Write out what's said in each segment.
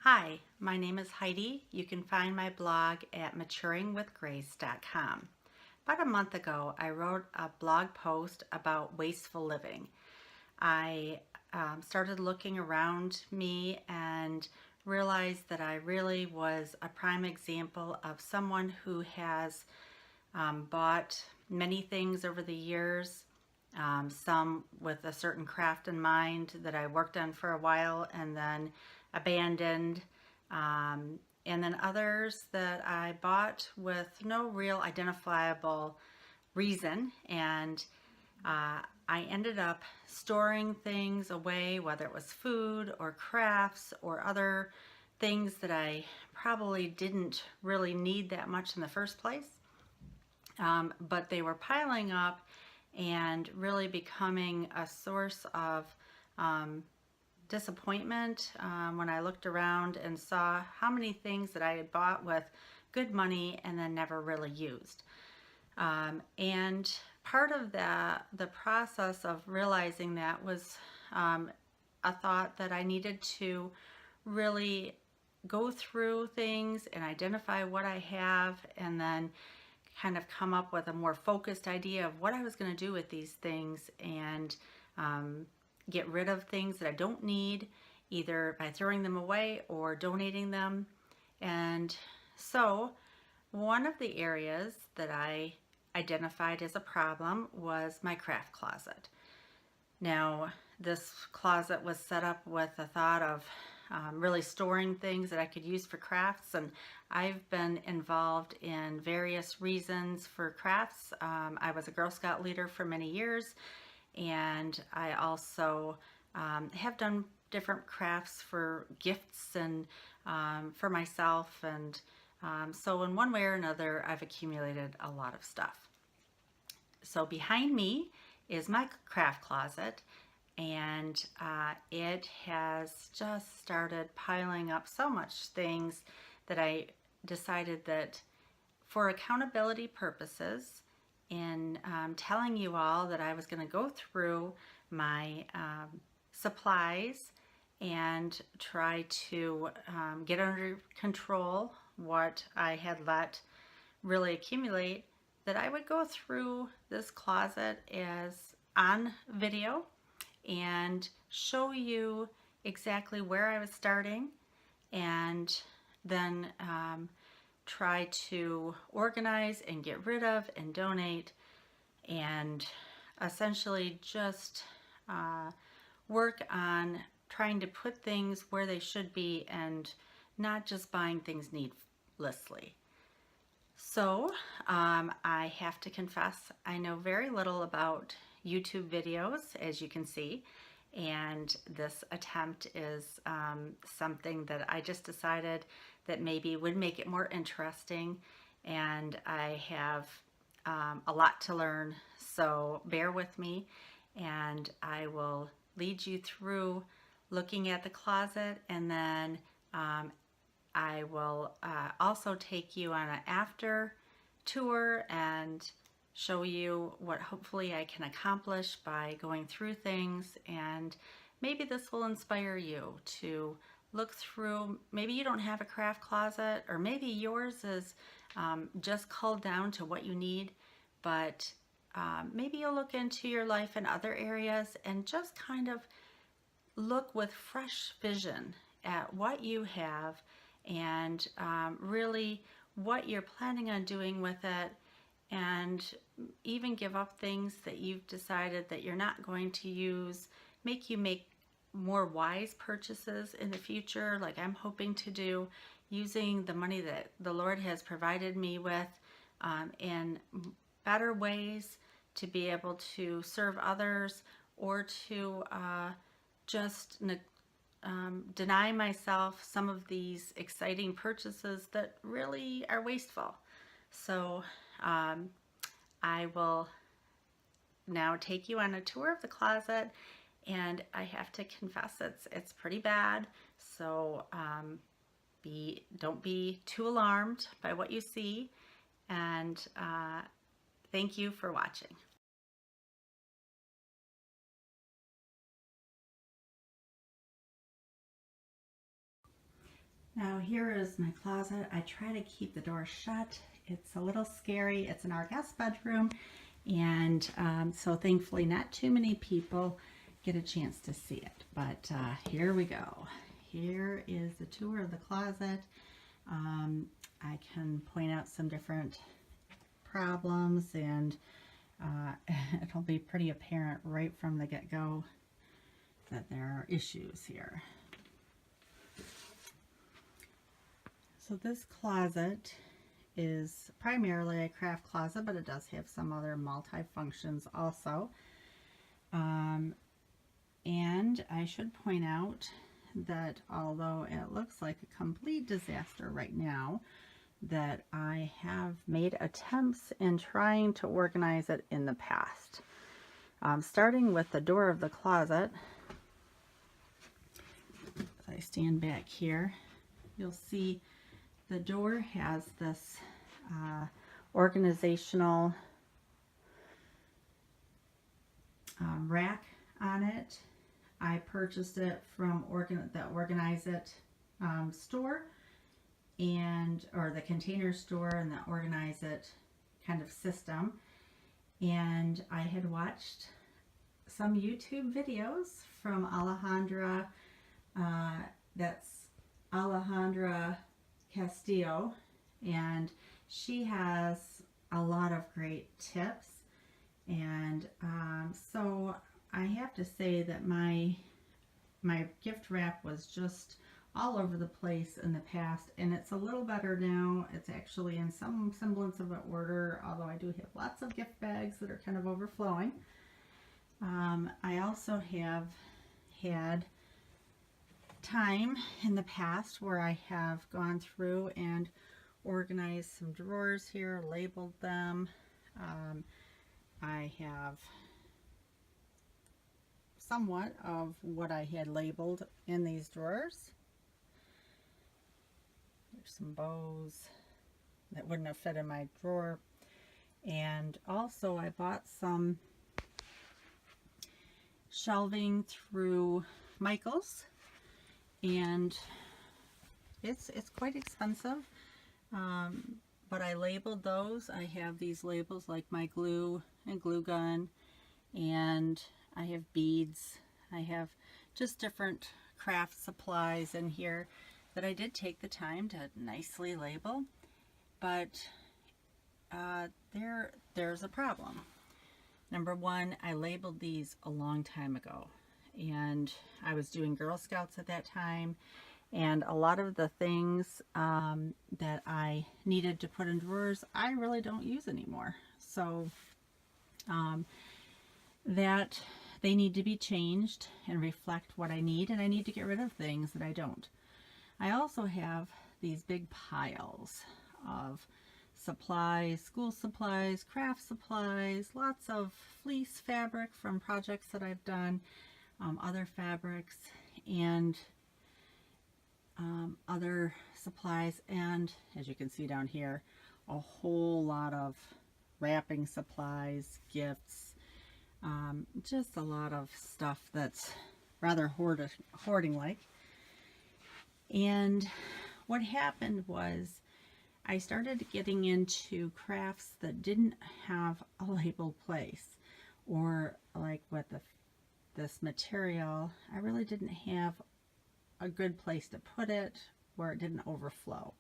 Hi, my name is Heidi. You can find my blog at maturingwithgrace.com. About a month ago, I wrote a blog post about wasteful living. I started looking around me and realized that I really was a prime example of someone who has bought many things over the years, some with a certain craft in mind that I worked on for a while and then abandoned, and then others that I bought with no real identifiable reason. And I ended up storing things away, whether it was food or crafts or other things that I probably didn't really need that much in the first place. But they were piling up and really becoming a source of disappointment when I looked around and saw how many things that I had bought with good money and then never really used. And part of the process of realizing that was a thought that I needed to really go through things and identify what I have, and then kind of come up with a more focused idea of what I was going to do with these things, and get rid of things that I don't need, either by throwing them away or donating them. And so one of the areas that I identified as a problem was my craft closet. Now, this closet was set up with the thought of really storing things that I could use for crafts, and I've been involved in various reasons for crafts. I was a Girl Scout leader for many years, and I also have done different crafts for gifts and for myself, and so in one way or another I've accumulated a lot of stuff. So behind me is my craft closet, and it has just started piling up so much things that I decided that for accountability purposes, in telling you all that I was going to go through my supplies and try to get under control what I had let really accumulate, that I would go through this closet as on video and show you exactly where I was starting, and then try to organize and get rid of and donate, and essentially just work on trying to put things where they should be and not just buying things needlessly. So I have to confess, I know very little about YouTube videos, as you can see, and this attempt is something that I just decided that maybe would make it more interesting, and I have a lot to learn, so bear with me, and I will lead you through looking at the closet, and then I will also take you on an after tour and show you what hopefully I can accomplish by going through things. And maybe this will inspire you to look through. Maybe you don't have a craft closet, or maybe yours is just culled down to what you need, but maybe you'll look into your life in other areas and just kind of look with fresh vision at what you have, and really what you're planning on doing with it, and even give up things that you've decided that you're not going to use, make you make more wise purchases in the future, like I'm hoping to do, using the money that the Lord has provided me with in better ways to be able to serve others, or to just deny myself some of these exciting purchases that really are wasteful. So I will now take you on a tour of the closet, and I have to confess it's pretty bad. So don't be too alarmed by what you see, and thank you for watching. Now here is my closet. I try to keep the door shut. It's a little scary. It's in our guest bedroom, and so thankfully not too many people get a chance to see it. But here we go. Here is the tour of the closet. I can point out some different problems, and it'll be pretty apparent right from the get-go that there are issues here. So this closet is primarily a craft closet, but it does have some other multi-functions also. And I should point out that although it looks like a complete disaster right now, that I have made attempts in trying to organize it in the past. Starting with the door of the closet, as I stand back here, you'll see the door has this organizational rack on it. I purchased it from the Organize It store, or the Container store, and the Organize It kind of system. And I had watched some YouTube videos from Alejandra, that's Alejandra Castillo, and she has a lot of great tips. And so I have to say that my gift wrap was just all over the place in the past, and it's a little better now. It's actually in some semblance of an order, although I do have lots of gift bags that are kind of overflowing. I also have had time in the past where I have gone through and organized some drawers here, labeled them. I have somewhat of what I had labeled in these drawers. There's some bows that wouldn't have fit in my drawer. And also I bought some shelving through Michael's, and it's quite expensive, but I labeled those. I have these labels like my glue and glue gun, and I have beads. I have just different craft supplies in here that I did take the time to nicely label, but there's a problem. Number one, I labeled these a long time ago, and I was doing Girl Scouts at that time, and a lot of the things that I needed to put in drawers, I really don't use anymore. So that they need to be changed and reflect what I need, and I need to get rid of things that I don't. I also have these big piles of supplies, school supplies, craft supplies, lots of fleece fabric from projects that I've done, other fabrics, and other supplies, and as you can see down here, a whole lot of wrapping supplies, gifts, just a lot of stuff that's rather hoarding like. And what happened was I started getting into crafts that didn't have a labeled place, or like with this material, I really didn't have a good place to put it where it didn't overflow.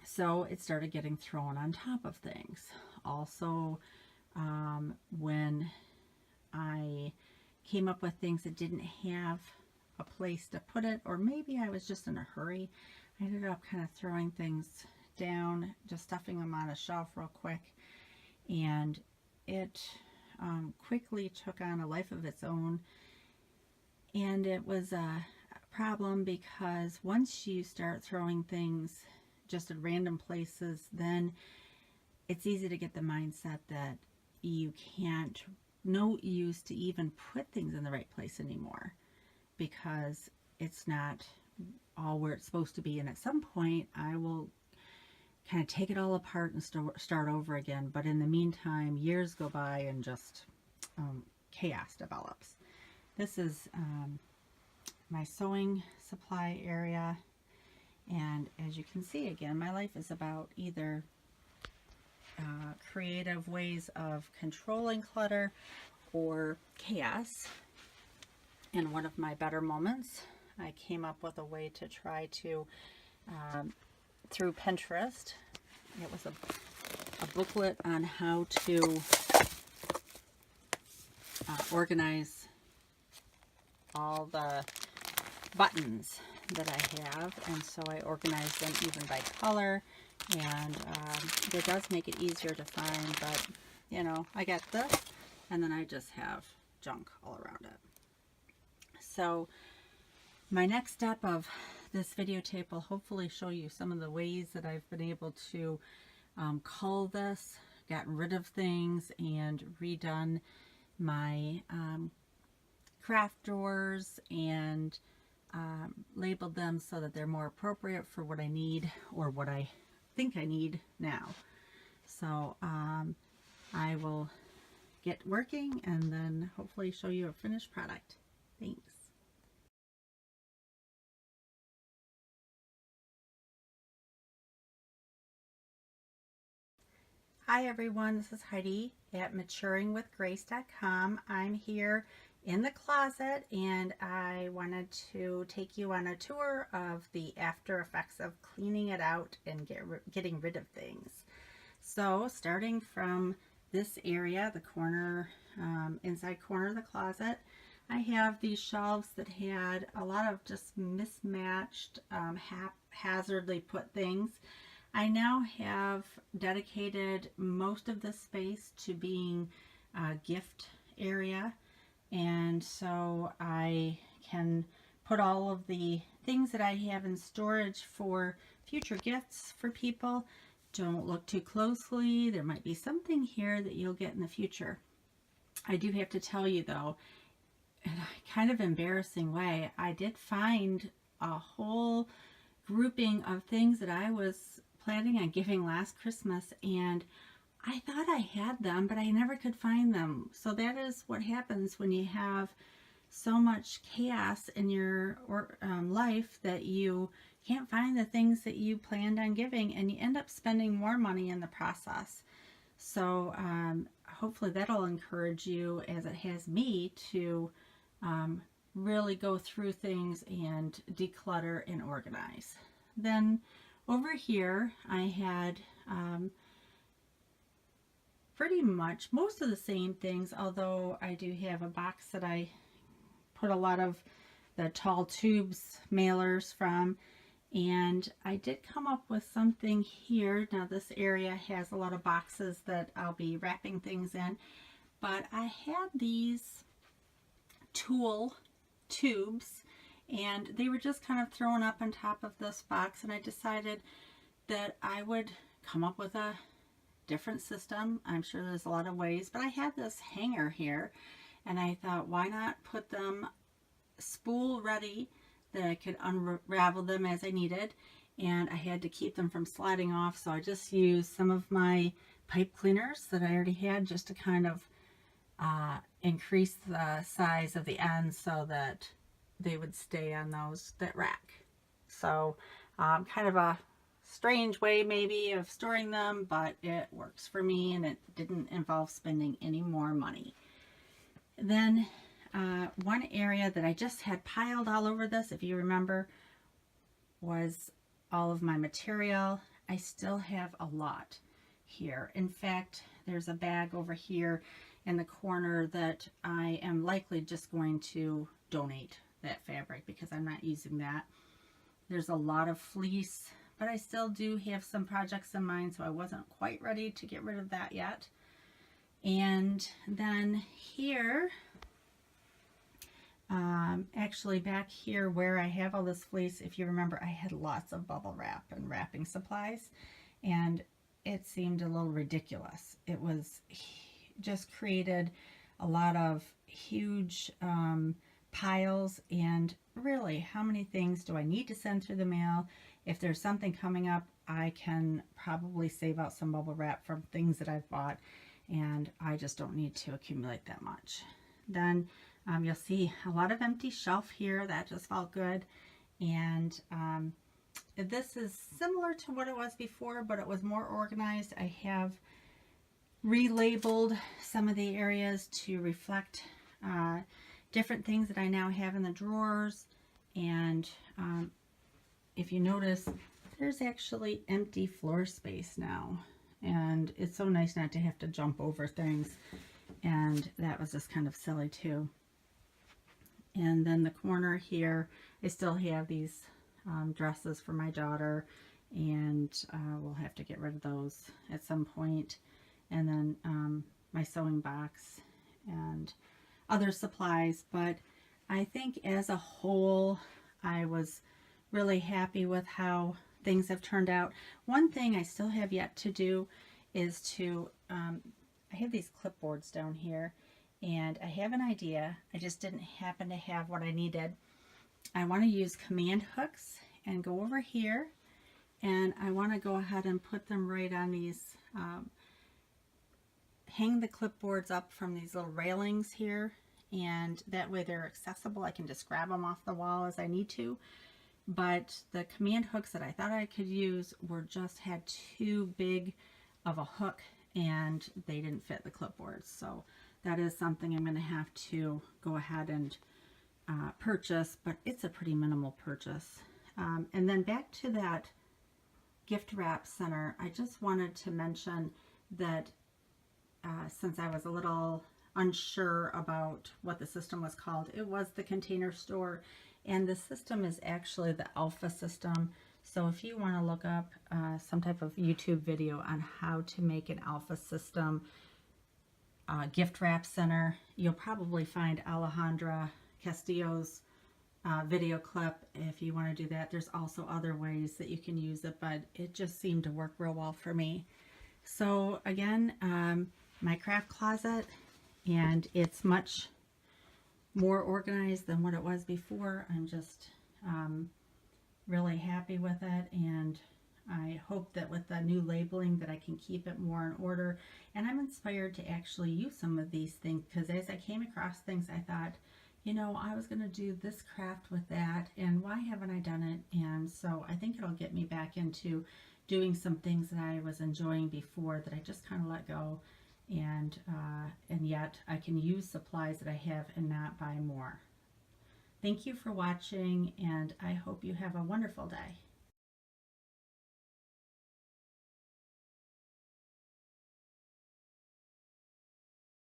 So it started getting thrown on top of things. Also, when I came up with things that didn't have a place to put it, or maybe I was just in a hurry, I ended up kind of throwing things down, just stuffing them on a shelf real quick, and it quickly took on a life of its own. And it was a problem because once you start throwing things just at random places, then it's easy to get the mindset that you can't, no use to even put things in the right place anymore, because it's not all where it's supposed to be. And at some point I will kind of take it all apart and start over again. But in the meantime, years go by and just chaos develops. This is my sewing supply area. And as you can see, again, my life is about either creative ways of controlling clutter or chaos. In one of my better moments, I came up with a way to try to, through Pinterest, it was a booklet on how to organize all the buttons that I have, and so I organized them even by color, and it does make it easier to find, but you know, I got this, and then I just have junk all around it. So my next step of this videotape will hopefully show you some of the ways that I've been able to cull this, gotten rid of things, and redone my craft drawers, and labeled them so that they're more appropriate for what I need or what I think I need now. So I will get working and then hopefully show you a finished product. Thanks. Hi everyone, this is Heidi at maturingwithgrace.com. I'm here in the closet and I wanted to take you on a tour of the after effects of cleaning it out and getting rid of things. So starting from this area, the corner, inside corner of the closet, I have these shelves that had a lot of just mismatched, haphazardly put things. I now have dedicated most of the space to being a gift area, and so I can put all of the things that I have in storage for future gifts for people. Don't look too closely. There might be something here that you'll get in the future. I do have to tell you though, in a kind of embarrassing way, I did find a whole grouping of things that I was planning on giving last Christmas, and I thought I had them, but I never could find them. So that is what happens when you have so much chaos in your life that you can't find the things that you planned on giving, and you end up spending more money in the process. So hopefully that'll encourage you, as it has me, to really go through things and declutter and organize. Then over here I had pretty much most of the same things, although I do have a box that I put a lot of the tall tubes mailers from, and I did come up with something here. Now this area has a lot of boxes that I'll be wrapping things in, but I had these tulle tubes and they were just kind of thrown up on top of this box, and I decided that I would come up with a different system. I'm sure there's a lot of ways, but I had this hanger here and I thought, why not put them spool ready that I could unravel them as I needed, and I had to keep them from sliding off, so I just used some of my pipe cleaners that I already had just to kind of increase the size of the ends so that they would stay on that rack. So kind of a strange way maybe of storing them, but it works for me and it didn't involve spending any more money. Then one area that I just had piled all over this, if you remember, was all of my material. I still have a lot here. In fact, there's a bag over here in the corner that I am likely just going to donate that fabric because I'm not using that. There's a lot of fleece, but I still do have some projects in mind, so I wasn't quite ready to get rid of that yet. And then here, actually back here where I have all this fleece, if you remember, I had lots of bubble wrap and wrapping supplies, and it seemed a little ridiculous. It was just created a lot of huge piles, and really, how many things do I need to send through the mail? If there's something coming up, I can probably save out some bubble wrap from things that I've bought, and I just don't need to accumulate that much. Then you'll see a lot of empty shelf here. That just felt good. And this is similar to what it was before, but it was more organized. I have relabeled some of the areas to reflect different things that I now have in the drawers. And if you notice, there's actually empty floor space now. And it's so nice not to have to jump over things. And that was just kind of silly too. And then the corner here, I still have these dresses for my daughter, and we'll have to get rid of those at some point. And then my sewing box and other supplies. But I think as a whole, I was really happy with how things have turned out. One thing I still have yet to do is to, I have these clipboards down here, and I have an idea. I just didn't happen to have what I needed. I want to use command hooks and go over here, and I want to go ahead and put them right on these, hang the clipboards up from these little railings here, and that way they're accessible. I can just grab them off the wall as I need to. But the command hooks that I thought I could use had too big of a hook, and they didn't fit the clipboards. So that is something I'm going to have to go ahead and purchase, but it's a pretty minimal purchase. And then back to that gift wrap center, I just wanted to mention that since I was a little unsure about what the system was called, it was the Container Store, and the system is actually the Alpha system. So if you want to look up some type of YouTube video on how to make an Alpha system gift wrap center, you'll probably find Alejandra Castillo's video clip if you want to do that. There's also other ways that you can use it, but it just seemed to work real well for me. So again, my craft closet, and it's much more organized than what it was before. I'm just really happy with it, and I hope that with the new labeling that I can keep it more in order. And I'm inspired to actually use some of these things, because as I came across things, I thought, you know, I was going to do this craft with that, and why haven't I done it? And so I think it'll get me back into doing some things that I was enjoying before that I just kind of let go, and yet I can use supplies that I have and not buy more. Thank you for watching, and I hope you have a wonderful day.